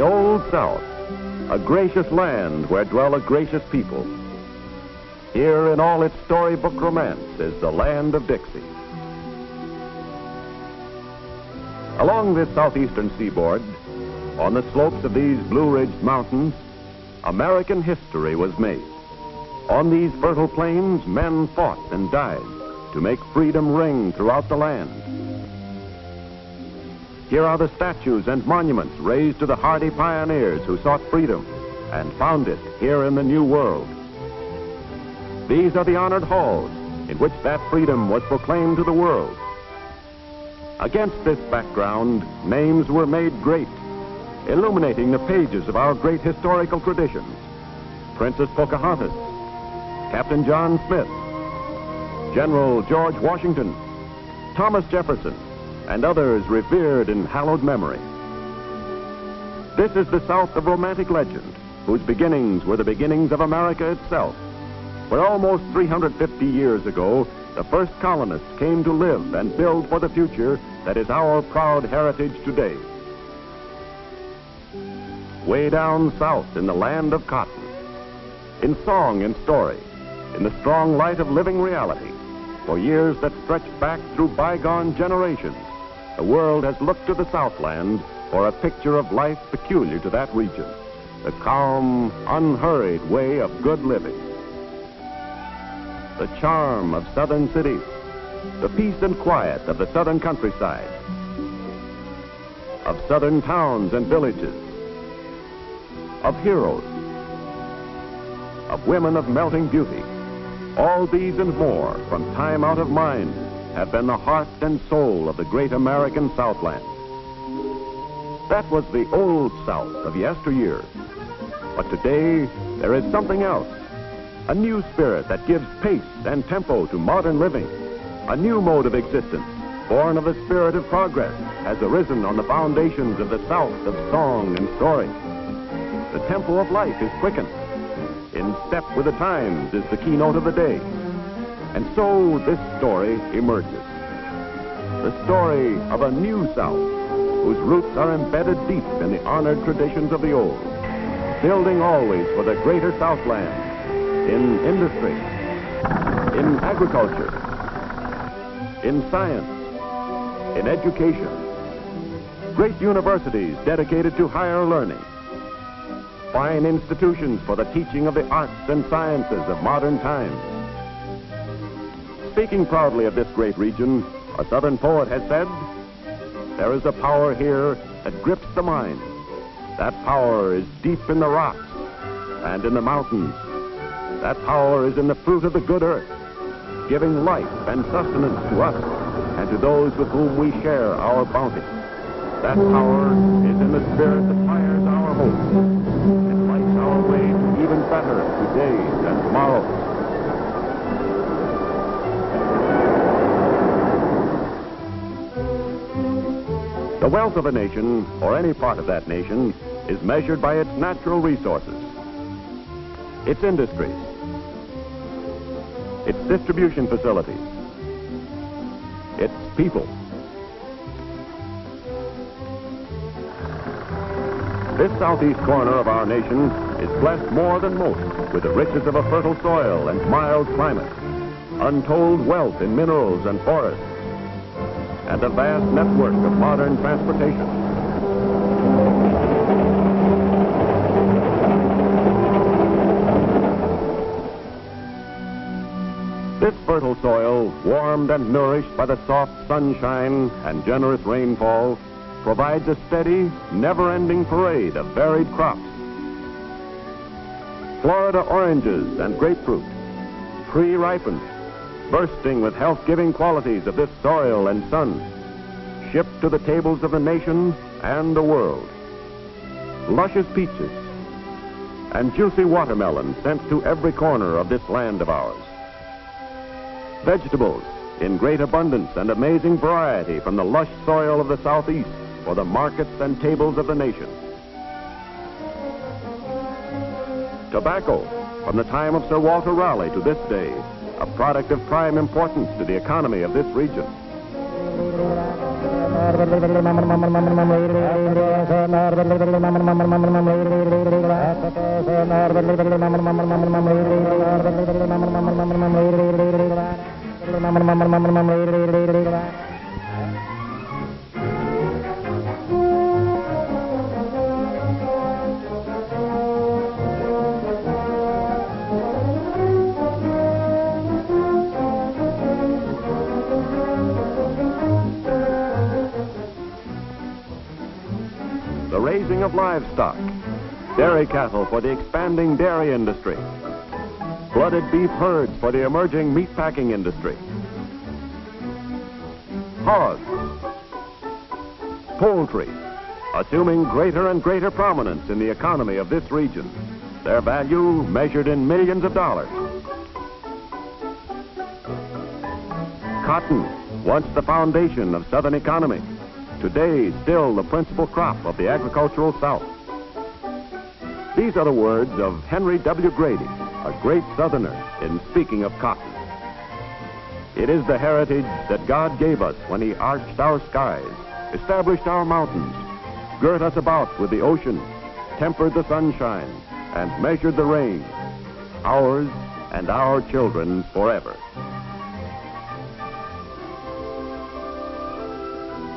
Old South, a gracious land where dwell a gracious people. Here in all its storybook romance is the land of Dixie. Along this southeastern seaboard, on the slopes of these blue-ridged mountains, American history was made. On these fertile plains, men fought and died to make freedom ring throughout the land. Here are the statues and monuments raised to the hardy pioneers who sought freedom and found it here in the New World. These are the honored halls in which that freedom was proclaimed to the world. Against this background, names were made great, illuminating the pages of our great historical traditions. Princess Pocahontas, Captain John Smith, General George Washington, Thomas Jefferson, and others revered in hallowed memory. This is the South of romantic legend, whose beginnings were the beginnings of America itself, where almost 350 years ago, the first colonists came to live and build for the future that is our proud heritage today. Way down south in the land of cotton, in song and story, in the strong light of living reality, for years that stretch back through bygone generations, the world has looked to the Southland for a picture of life peculiar to that region, the calm, unhurried way of good living. The charm of southern cities, the peace and quiet of the southern countryside, of southern towns and villages, of heroes, of women of melting beauty. All these and more, from time out of mind, have been the heart and soul of the great American Southland. That was the old South of yesteryear. But today, there is something else. A new spirit that gives pace and tempo to modern living. A new mode of existence, born of the spirit of progress, has arisen on the foundations of the South of song and story. The tempo of life is quickened. In step with the times is the keynote of the day. And so this story emerges. The story of a new South, whose roots are embedded deep in the honored traditions of the old, building always for the greater Southland, in industry, in agriculture, in science, in education, great universities dedicated to higher learning, fine institutions for the teaching of the arts and sciences of modern times. Speaking proudly of this great region, a Southern poet has said, "There is a power here that grips the mind. That power is deep in the rocks and in the mountains. That power is in the fruit of the good earth, giving life and sustenance to us and to those with whom we share our bounty. That power is in the spirit that fires our hopes and lights our way to even better todays and tomorrows." The wealth of a nation, or any part of that nation, is measured by its natural resources, its industries, its distribution facilities, its people. This southeast corner of our nation is blessed more than most with the riches of a fertile soil and mild climate, untold wealth in minerals and forests, and a vast network of modern transportation. This fertile soil, warmed and nourished by the soft sunshine and generous rainfall, provides a steady, never-ending parade of varied crops. Florida oranges and grapefruit, pre-ripened, bursting with health-giving qualities of this soil and sun, shipped to the tables of the nation and the world. Luscious peaches and juicy watermelon sent to every corner of this land of ours. Vegetables in great abundance and amazing variety from the lush soil of the Southeast for the markets and tables of the nation. Tobacco from the time of Sir Walter Raleigh to this day, a product of prime importance to the economy of this region. The raising of livestock, dairy cattle for the expanding dairy industry, blooded beef herds for the emerging meatpacking industry, hogs, poultry, assuming greater and greater prominence in the economy of this region, their value measured in millions of dollars. Cotton, once the foundation of Southern economy, today still the principal crop of the agricultural South. These are the words of Henry W. Grady, a great Southerner, in speaking of cotton. It is the heritage that God gave us when He arched our skies, established our mountains, girt us about with the ocean, tempered the sunshine, and measured the rain, ours and our children forever.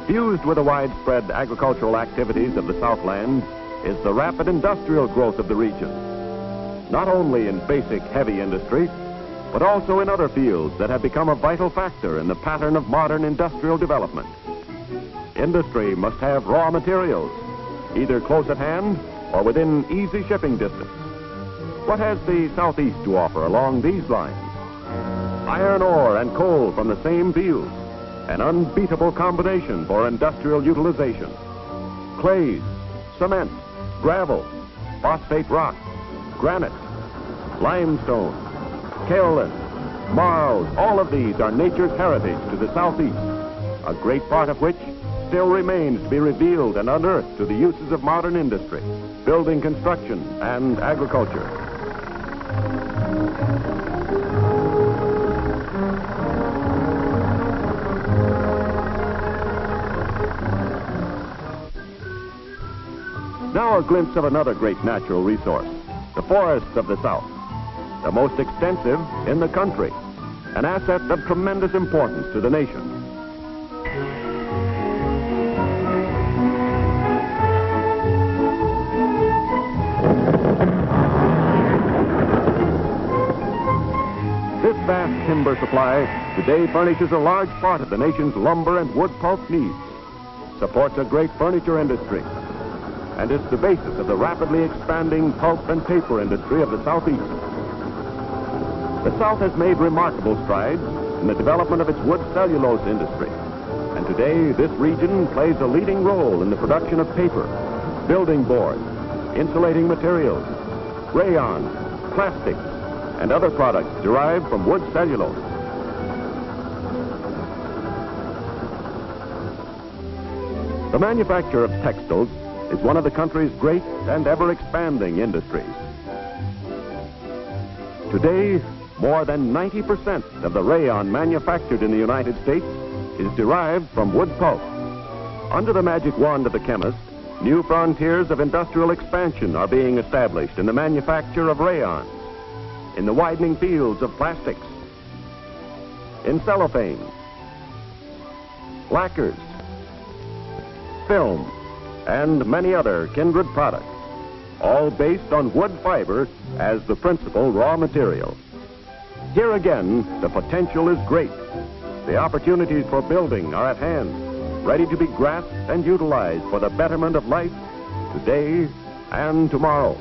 Fused with the widespread agricultural activities of the Southland is the rapid industrial growth of the region, not only in basic heavy industry, but also in other fields that have become a vital factor in the pattern of modern industrial development. Industry must have raw materials, either close at hand or within easy shipping distance. What has the Southeast to offer along these lines? Iron ore and coal from the same fields, an unbeatable combination for industrial utilization. Clays, cement, gravel, phosphate rock, granite, limestone, kaolin, marls, all of these are nature's heritage to the Southeast, a great part of which still remains to be revealed and unearthed to the uses of modern industry, building construction, and agriculture. Now a glimpse of another great natural resource, the forests of the South, the most extensive in the country, an asset of tremendous importance to the nation. This vast timber supply today furnishes a large part of the nation's lumber and wood pulp needs, supports a great furniture industry, and is the basis of the rapidly expanding pulp and paper industry of the Southeast. The South has made remarkable strides in the development of its wood cellulose industry, and today this region plays a leading role in the production of paper, building boards, insulating materials, rayon, plastics, and other products derived from wood cellulose. The manufacture of textiles is one of the country's great and ever-expanding industries. Today, more than 90% of the rayon manufactured in the United States is derived from wood pulp. Under the magic wand of the chemist, new frontiers of industrial expansion are being established in the manufacture of rayons, in the widening fields of plastics, in cellophane, lacquers, film, and many other kindred products, all based on wood fiber as the principal raw material. Here again, the potential is great. The opportunities for building are at hand, ready to be grasped and utilized for the betterment of life today and tomorrow.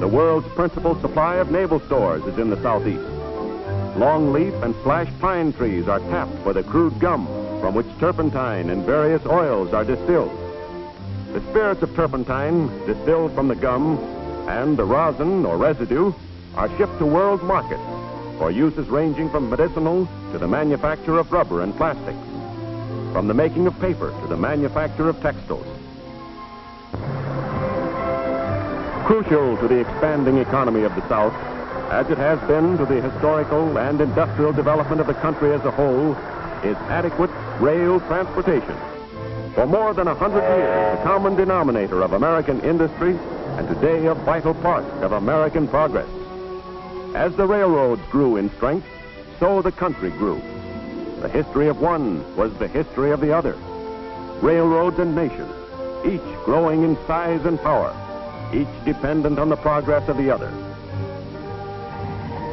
The world's principal supply of naval stores is in the Southeast. Longleaf and slash pine trees are tapped for the crude gum from which turpentine and various oils are distilled. The spirits of turpentine distilled from the gum and the rosin or residue are shipped to world markets for uses ranging from medicinal to the manufacture of rubber and plastics, from the making of paper to the manufacture of textiles. Crucial to the expanding economy of the South, as it has been to the historical and industrial development of the country as a whole, is adequate rail transportation. For more than 100 years, the common denominator of American industry, and today a vital part of American progress. As the railroads grew in strength, so the country grew. The history of one was the history of the other. Railroads and nations, each growing in size and power, each dependent on the progress of the other.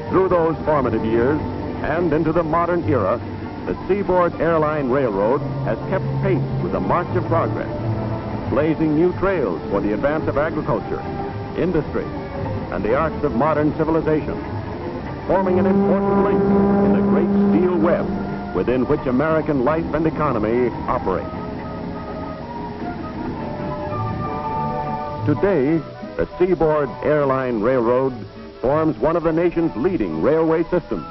Through those formative years and into the modern era, the Seaboard Airline Railroad has kept pace with the march of progress, blazing new trails for the advance of agriculture, industry, and the arts of modern civilization, forming an important link in the great steel web within which American life and economy operate. Today, the Seaboard Airline Railroad forms one of the nation's leading railway systems,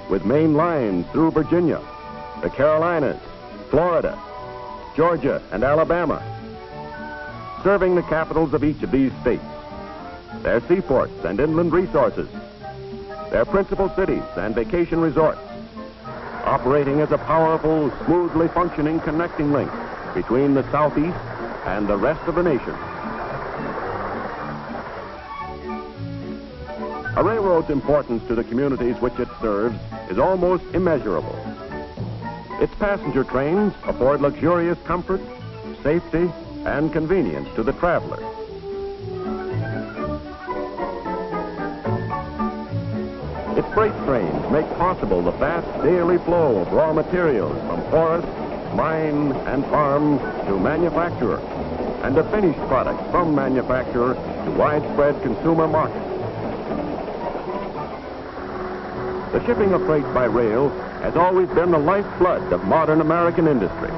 with main lines through Virginia, the Carolinas, Florida, Georgia, and Alabama, serving the capitals of each of these states, their seaports and inland resources, their principal cities and vacation resorts, operating as a powerful, smoothly functioning connecting link between the Southeast and the rest of the nation. A railroad's importance to the communities which it serves is almost immeasurable. Its passenger trains afford luxurious comfort, safety, and convenience to the traveler. Its freight trains make possible the vast daily flow of raw materials from forest, mine, and farm to manufacturer, and the finished product from manufacturer to widespread consumer markets. The shipping of freight by rail has always been the lifeblood of modern American industry.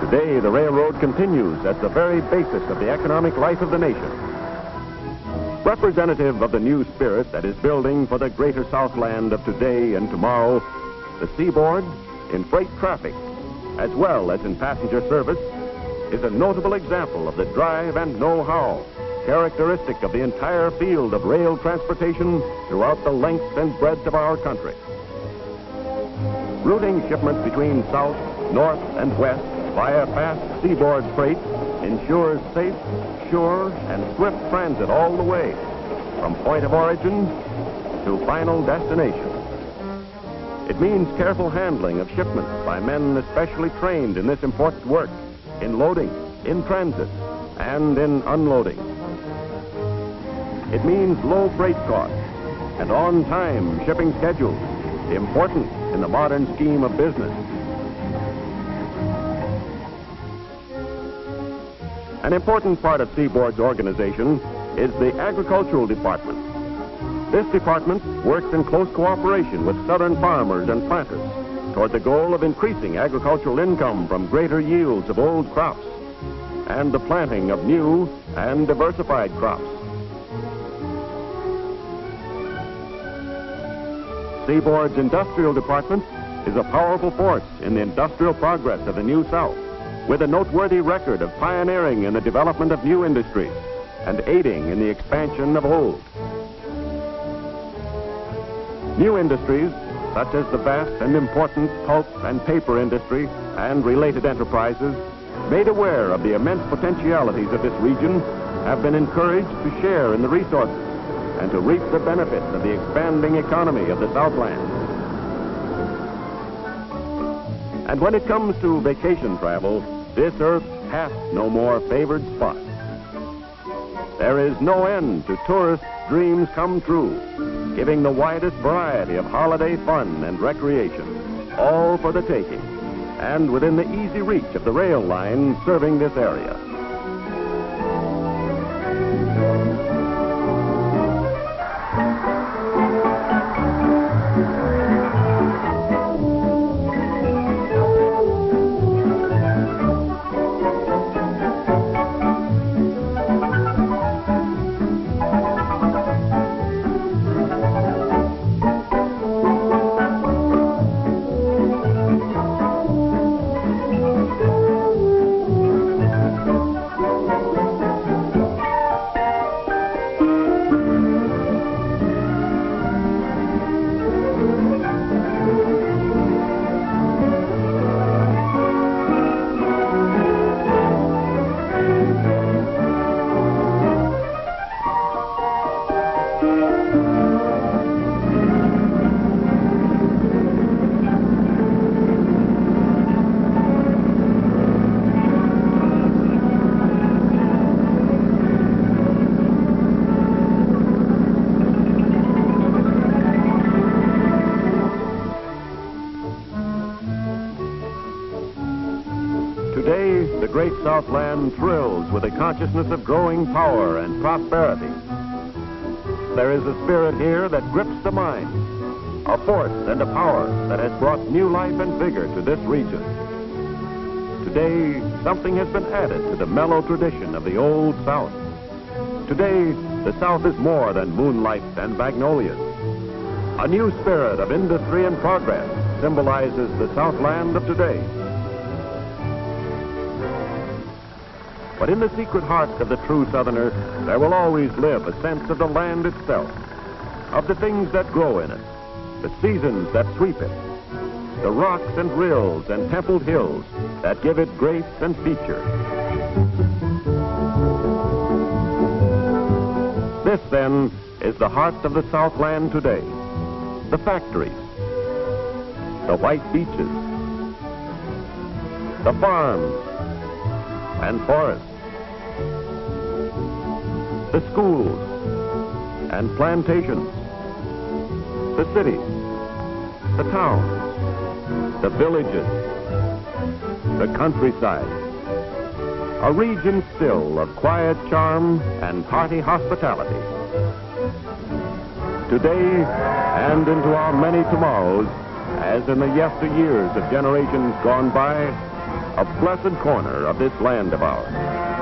Today, the railroad continues as the very basis of the economic life of the nation. Representative of the new spirit that is building for the greater Southland of today and tomorrow, the Seaboard, in freight traffic, as well as in passenger service, is a notable example of the drive and know-how characteristic of the entire field of rail transportation throughout the length and breadth of our country. Routing shipments between south, north, and west via fast seaboard freight ensures safe, sure, and swift transit all the way, from point of origin to final destination. It means careful handling of shipments by men especially trained in this important work, in loading, in transit, and in unloading. It means low freight costs and on-time shipping schedules, important in the modern scheme of business. An important part of Seaboard's organization is the Agricultural Department. This department works in close cooperation with southern farmers and planters toward the goal of increasing agricultural income from greater yields of old crops and the planting of new and diversified crops. Seaboard's Industrial Department is a powerful force in the industrial progress of the New South, with a noteworthy record of pioneering in the development of new industries and aiding in the expansion of old. New industries, such as the vast and important pulp and paper industry and related enterprises, made aware of the immense potentialities of this region, have been encouraged to share in the resources and to reap the benefits of the expanding economy of the Southland. And when it comes to vacation travel, this earth hath no more favored spot. There is no end to tourists' dreams come true, giving the widest variety of holiday fun and recreation, all for the taking, and within the easy reach of the rail line serving this area. great Southland thrills with a consciousness of growing power and prosperity. There is a spirit here that grips the mind, a force and a power that has brought new life and vigor to this region. Today, something has been added to the mellow tradition of the Old South. Today, the South is more than moonlight and magnolias. A new spirit of industry and progress symbolizes the Southland of today. But in the secret heart of the true Southerner, there will always live a sense of the land itself, of the things that grow in it, the seasons that sweep it, the rocks and rills and templed hills that give it grace and feature. This, then, is the heart of the Southland today. The factories, the white beaches, the farms and forests, the schools and plantations, the cities, the towns, the villages, the countryside. A region still of quiet charm and hearty hospitality. Today and into our many tomorrows, as in the yesteryears of generations gone by, a blessed corner of this land of ours.